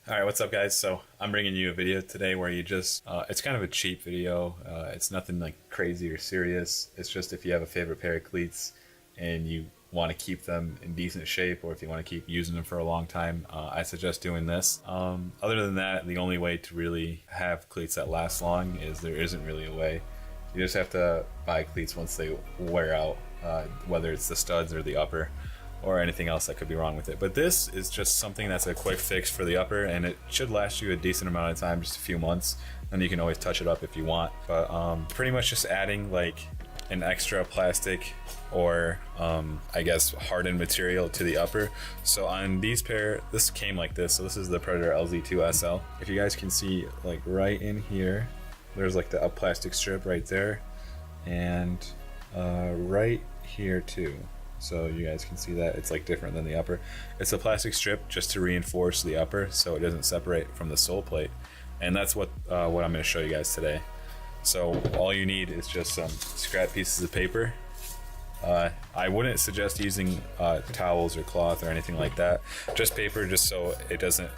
Alright, what's up guys? So I'm bringing you a video today where you just, it's kind of a cheap video. It's nothing like crazy or serious. It's just if you have a favorite pair of cleats and you want to keep them in decent shape, or if you want to keep using them for a long time, I suggest doing this. Other than that, the only way to really have cleats that last long is there isn't really a way. You just have to buy cleats once they wear out, whether it's the studs or the upper, or anything else that could be wrong with it. But this is just something that's a quick fix for the upper, and it should last you a decent amount of time, just a few months, and you can always touch it up if you want. But pretty much just adding like an extra plastic or I guess hardened material to the upper. So on these pair, this came like this. So this is the Predator LZ2 SL. If you guys can see, like right in here, there's like the plastic strip right there, and right here too. So you guys can see that it's like different than the upper. It's a plastic strip just to reinforce the upper so it doesn't separate from the sole plate, and that's what I'm going to show you guys today. So all you need is just some scrap pieces of paper. I wouldn't suggest using towels or cloth or anything like that. Just paper, just so it doesn't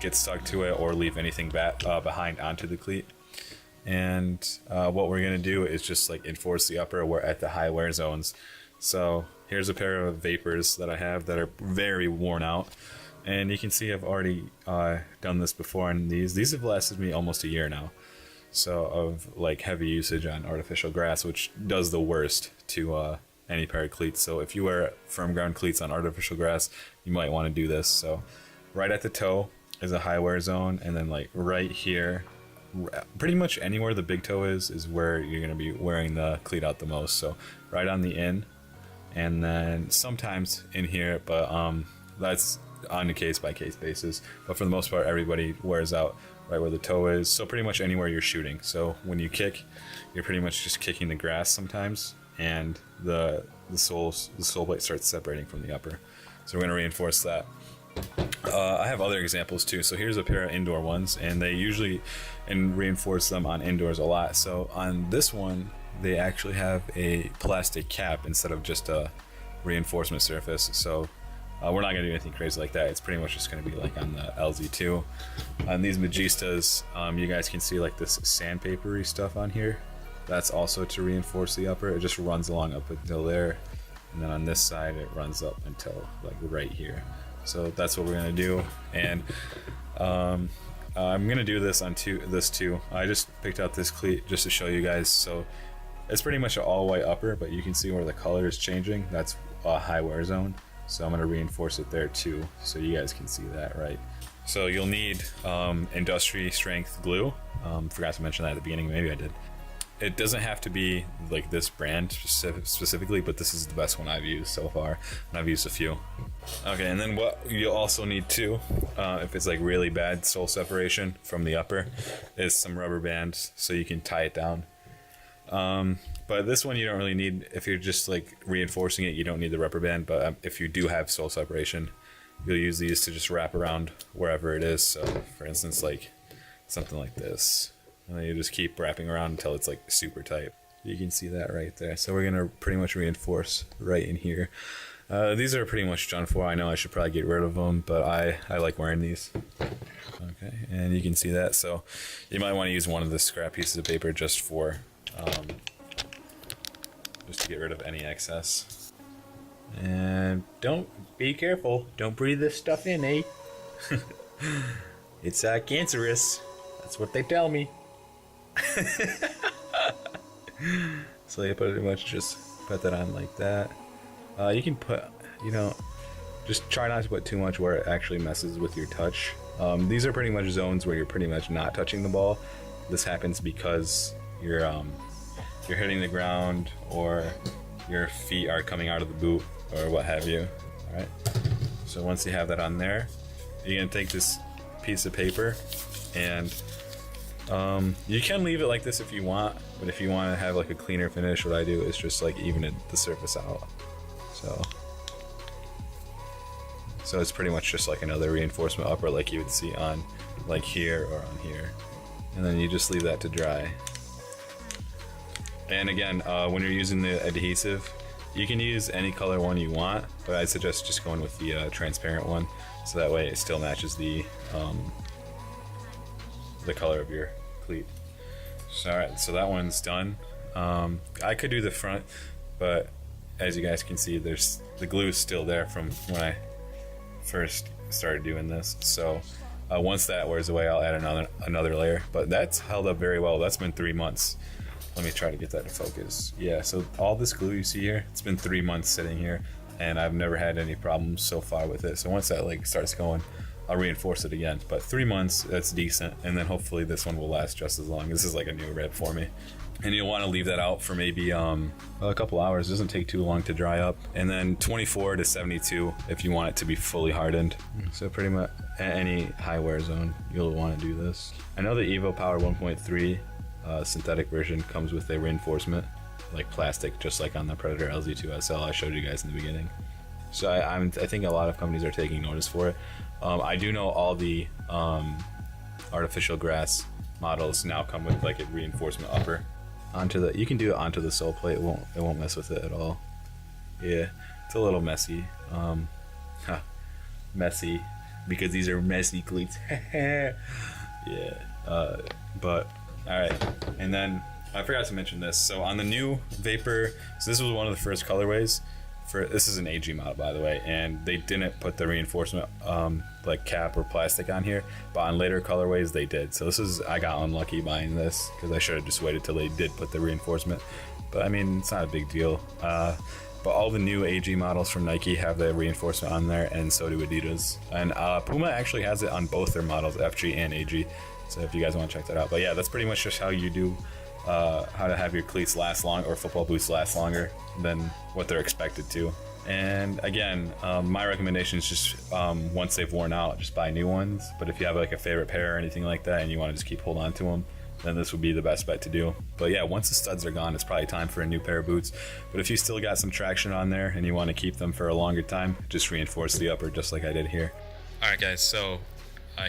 get stuck to it or leave anything behind onto the cleat. And what we're going to do is just like enforce the upper. We're at the high wear zones. So here's a pair of Vapors that I have that are very worn out, and you can see I've already done this before on these. These have lasted me almost a year now, so of like heavy usage on artificial grass, which does the worst to any pair of cleats. So if you wear firm ground cleats on artificial grass, you might want to do this. So right at the toe is a high wear zone, and then like right here, pretty much anywhere the big toe is where you're going to be wearing the cleat out the most. So right on the in, and then sometimes in here, but that's on a case-by-case basis. But for the most part, everybody wears out right where the toe is, so pretty much anywhere you're shooting. So when you kick, you're pretty much just kicking the grass sometimes, and the sole plate starts separating from the upper. So we're going to reinforce that. I have other examples too. So here's a pair of indoor ones, and they usually reinforce them on indoors a lot. So on this one, they actually have a plastic cap instead of just a reinforcement surface. So we're not going to do anything crazy like that. It's pretty much just going to be like on the LZ2. On these Magistas, you guys can see like this sandpapery stuff on here. That's also to reinforce the upper. It just runs along up until there, and then on this side it runs up until like right here. So that's what we're going to do. And I'm going to do this on this too. I just picked out this cleat just to show you guys. So it's pretty much an all white upper, but you can see where the color is changing. That's a high wear zone. So I'm going to reinforce it there too, so you guys can see that, right? So you'll need industry strength glue. Forgot to mention that at the beginning, maybe I did. It doesn't have to be like this brand specifically, but this is the best one I've used so far, and I've used a few. Okay, and then what you'll also need too, if it's like really bad sole separation from the upper, is some rubber bands so you can tie it down. But this one you don't really need. If you're just like reinforcing it, you don't need the rubber band. But if you do have sole separation, you'll use these to just wrap around wherever it is. So for instance, like something like this, and then you just keep wrapping around until it's like super tight. You can see that right there. So we're gonna pretty much reinforce right in here. These are pretty much done for. I know I should probably get rid of them, but I like wearing these. Okay, and you can see that. So you might want to use one of the scrap pieces of paper just for just to get rid of any excess. And be careful, don't breathe this stuff in, eh? It's cancerous, that's what they tell me. So you pretty much just put that on like that. You can put, just try not to put too much where it actually messes with your touch. These are pretty much zones where you're pretty much not touching the ball. This happens because you're hitting the ground, or your feet are coming out of the boot, or what have you. All right. So once you have that on there, you're gonna take this piece of paper, and you can leave it like this if you want, but if you want to have like a cleaner finish, what I do is just like even the surface out. So it's pretty much just like another reinforcement upper like you would see on like here or on here, and then you just leave that to dry. And again, when you're using the adhesive, You can use any color one you want, but I suggest just going with the transparent one, so that way it still matches the color of your cleat. So, all right, so that one's done. I could do the front, but as you guys can see, there's the glue is still there from when I first started doing this. So once that wears away, I'll add another layer. But that's held up very well. That's been 3 months. Let me try to get that to focus. Yeah, so all this glue you see here, it's been 3 months sitting here, and I've never had any problems so far with it. So once that like starts going, I'll reinforce it again. But 3 months, that's decent, and then hopefully this one will last just as long. This is like a new rib for me. And you'll want to leave that out for maybe a couple hours. It doesn't take too long to dry up. And then 24 to 72 if you want it to be fully hardened. So pretty much any high wear zone, you'll want to do this. I know the Evo Power 1.3 synthetic version comes with a reinforcement, like plastic, just like on the Predator LZ2 SL I showed you guys in the beginning. So I think a lot of companies are taking notice for it. I do know all the artificial grass models now come with like a reinforcement upper. You can do it onto the sole plate. It won't mess with it at all. Yeah, it's a little messy. Messy because these are messy cleats. Yeah. But all right, and then I forgot to mention this. So on the new Vapor, so this was one of the first colorways. This is an AG model, by the way, and they didn't put the reinforcement like cap or plastic on here, but on later colorways they did. So I got unlucky buying this because I should have just waited till they did put the reinforcement. But I mean, it's not a big deal. But all the new AG models from Nike have the reinforcement on there, and so do Adidas. And Puma actually has it on both their models, FG and AG. So if you guys want to check that out. But yeah, that's pretty much just how you do how to have your cleats last long, or football boots last longer than what they're expected to. And again, my recommendation is just once they've worn out, just buy new ones. But if you have like a favorite pair or anything like that and you want to just keep hold on to them, then this would be the best bet to do. But yeah, once the studs are gone, it's probably time for a new pair of boots. But if you still got some traction on there and you want to keep them for a longer time, just reinforce the upper just like I did here. All right guys, so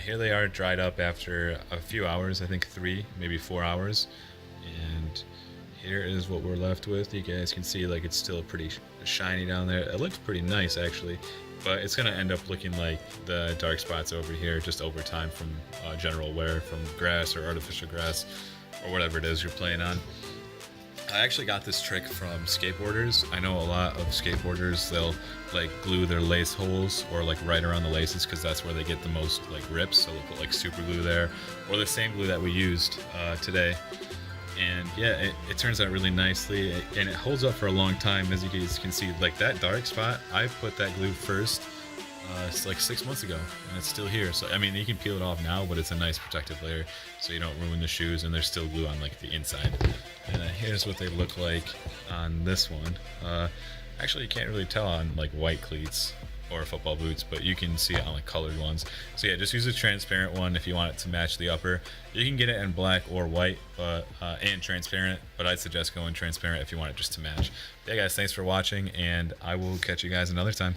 here they are dried up after a few hours, I think 3, maybe 4 hours. And here is what we're left with. You guys can see like it's still pretty shiny down there. It looks pretty nice actually, but it's gonna end up looking like the dark spots over here just over time from general wear from grass or artificial grass or whatever it is you're playing on. I actually got this trick from skateboarders. I know a lot of skateboarders, they'll like glue their lace holes or like right around the laces because that's where they get the most like rips. So they'll put like super glue there or the same glue that we used today. And yeah, it turns out really nicely and it holds up for a long time. As you guys can see, like that dark spot, I put that glue first it's like 6 months ago and it's still here. So I mean, you can peel it off now, but it's a nice protective layer so you don't ruin the shoes, and there's still glue on like the inside. And here's what they look like on this one. Actually, you can't really tell on like white cleats or football boots, but you can see it on like colored ones. So yeah, just use a transparent one if you want it to match the upper. You can get it in black or white, but and transparent, but I'd suggest going transparent if you want it just to match. Yeah guys, thanks for watching, and I will catch you guys another time.